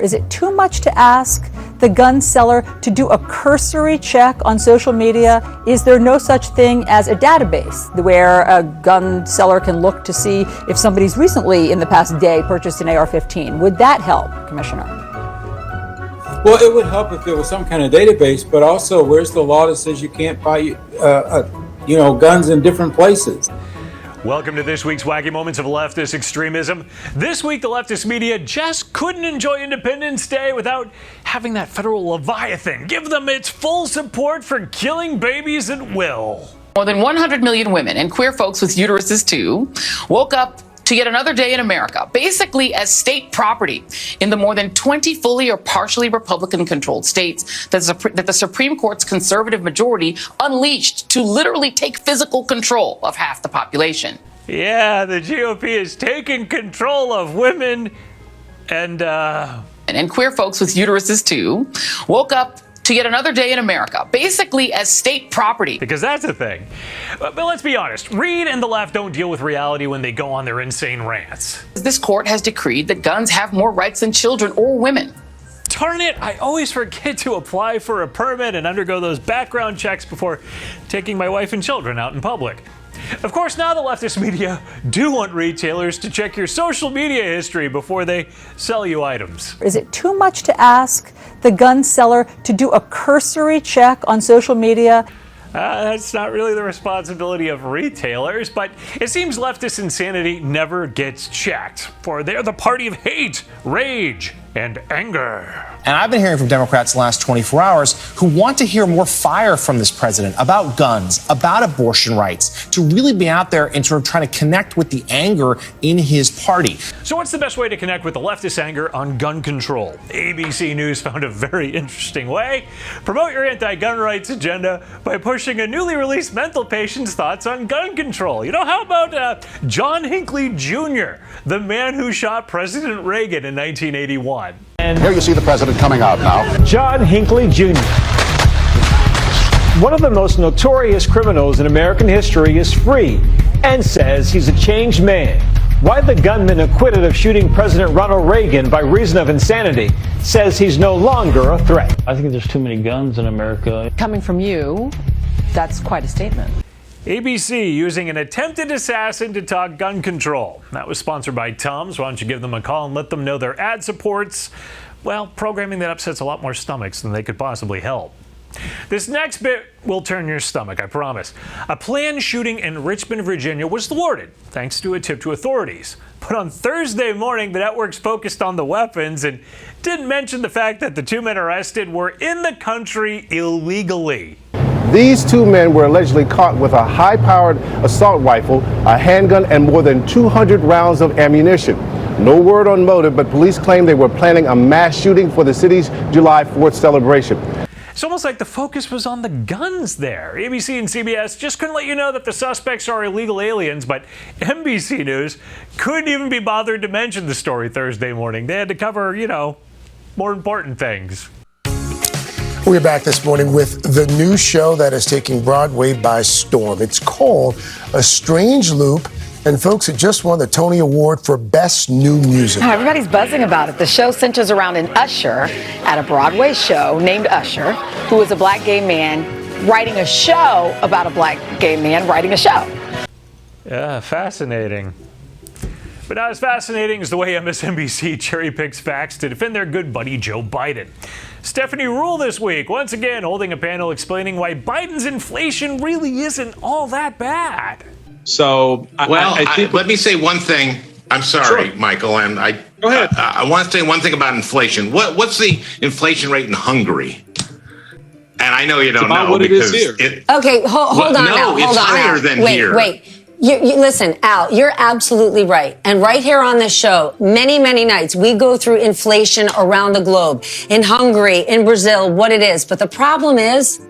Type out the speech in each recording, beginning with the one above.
Is it too much to ask the gun seller to do a cursory check on social media? Is there no such thing as a database where a gun seller can look to see if somebody's recently in the past day purchased an AR-15? Would that help, Commissioner? Well, it would help if there was some kind of database, but also where's the law that says you can't buy, guns in different places? Welcome to this week's Wacky Moments of Leftist Extremism. This week, the leftist media just couldn't enjoy Independence Day without having that federal Leviathan give them its full support for killing babies at will. More than 100 million women and queer folks with uteruses too woke up to yet another day in America, basically as state property in the more than 20 fully or partially Republican-controlled states that the Supreme Court's conservative majority unleashed to literally take physical control of half the population. Yeah, the GOP is taking control of women and queer folks with uteruses too woke up to yet another day in America, basically as state property. Because that's the thing. But let's be honest, Reed and the left don't deal with reality when they go on their insane rants. This court has decreed that guns have more rights than children or women. Darn it, I always forget to apply for a permit and undergo those background checks before taking my wife and children out in public. Of course, now the leftist media do want retailers to check your social media history before they sell you items. Is it too much to ask the gun seller to do a cursory check on social media? That's not really the responsibility of retailers, but it seems leftist insanity never gets checked, for they're the party of hate, rage, and anger. And I've been hearing from Democrats the last 24 hours who want to hear more fire from this president about guns, about abortion rights, to really be out there and sort of trying to connect with the anger in his party. So what's the best way to connect with the leftist anger on gun control? ABC News found a very interesting way. Promote your anti-gun rights agenda by pushing a newly released mental patient's thoughts on gun control. You know, how about John Hinkley Jr., the man who shot President Reagan in 1981? And here you see the president coming out now. John Hinkley Jr. One of the most notorious criminals in American history is free and says he's a changed man. Why the gunman acquitted of shooting President Ronald Reagan by reason of insanity says he's no longer a threat. I think there's too many guns in America. Coming from you, that's quite a statement. ABC using an attempted assassin to talk gun control. That was sponsored by Tums. Why don't you give them a call and let them know their ad supports, well, programming that upsets a lot more stomachs than they could possibly help. This next bit will turn your stomach, I promise. A planned shooting in Richmond, Virginia was thwarted thanks to a tip to authorities. But on Thursday morning, the networks focused on the weapons and didn't mention the fact that the two men arrested were in the country illegally. These two men were allegedly caught with a high-powered assault rifle, a handgun, and more than 200 rounds of ammunition. No word on motive, but police claim they were planning a mass shooting for the city's July 4th celebration. It's almost like the focus was on the guns there. ABC and CBS just couldn't let you know that the suspects are illegal aliens, but NBC News couldn't even be bothered to mention the story Thursday morning. They had to cover, more important things. We're back this morning with the new show that is taking Broadway by storm. It's called A Strange Loop. And folks, it just won the Tony Award for Best New Musical. Everybody's buzzing about it. The show centers around an usher at a Broadway show named Usher, who is a black gay man writing a show about a black gay man writing a show. Yeah, fascinating. But not as fascinating as the way MSNBC cherry picks facts to defend their good buddy Joe Biden. Stephanie Ruhle this week, once again holding a panel explaining why Biden's inflation really isn't all that bad. So, I think let me say one thing. I'm sorry, Sure. Michael, and Go ahead. I want to say one thing about inflation. What's the inflation rate in Hungary? And I know you don't know what because it is here. Okay, hold on now. No, it's higher than here. Wait. You listen, Al, you're absolutely right. And right here on this show, many, many nights, we go through inflation around the globe, in Hungary, in Brazil, what it is. But the problem is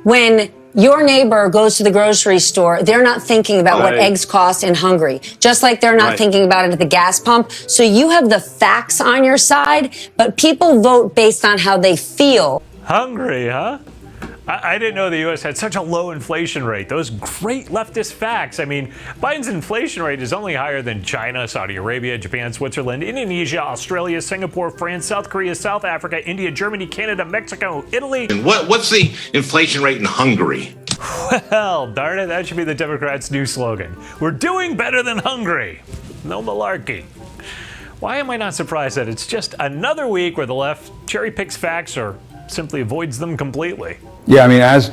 when your neighbor goes to the grocery store, they're not thinking about what eggs cost in Hungary, just like they're not thinking about it at the gas pump. So you have the facts on your side, but people vote based on how they feel. Hungry, huh? I didn't know the U.S. had such a low inflation rate. Those great leftist facts. I mean, Biden's inflation rate is only higher than China, Saudi Arabia, Japan, Switzerland, Indonesia, Australia, Singapore, France, South Korea, South Africa, India, Germany, Canada, Mexico, Italy. And what's the inflation rate in Hungary? Well, darn it, that should be the Democrats' new slogan. We're doing better than Hungary. No malarkey. Why am I not surprised that it's just another week where the left cherry picks facts or simply avoids them completely? Yeah, I mean, as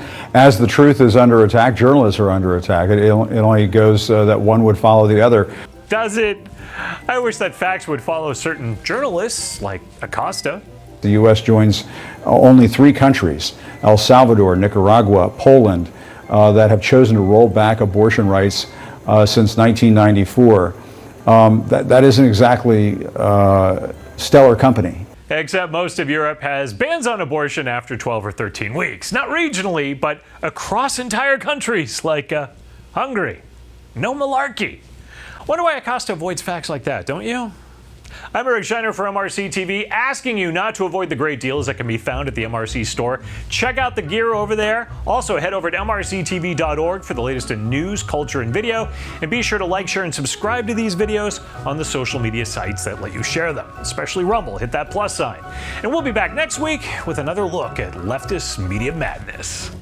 the truth is under attack, journalists are under attack. It only goes that one would follow the other. Does it? I wish that facts would follow certain journalists, like Acosta. The U.S. joins only 3 countries, El Salvador, Nicaragua, Poland, that have chosen to roll back abortion rights since 1994. That isn't exactly stellar company. Except most of Europe has bans on abortion after 12 or 13 weeks. Not regionally, but across entire countries like Hungary. No malarkey. Wonder why Acosta avoids facts like that, don't you? I'm Eric Shiner for MRC-TV, asking you not to avoid the great deals that can be found at the MRC Store. Check out the gear over there. Also, head over to MRCTV.org for the latest in news, culture, and video. And be sure to like, share, and subscribe to these videos on the social media sites that let you share them, especially Rumble. Hit that plus sign. And we'll be back next week with another look at leftist media madness.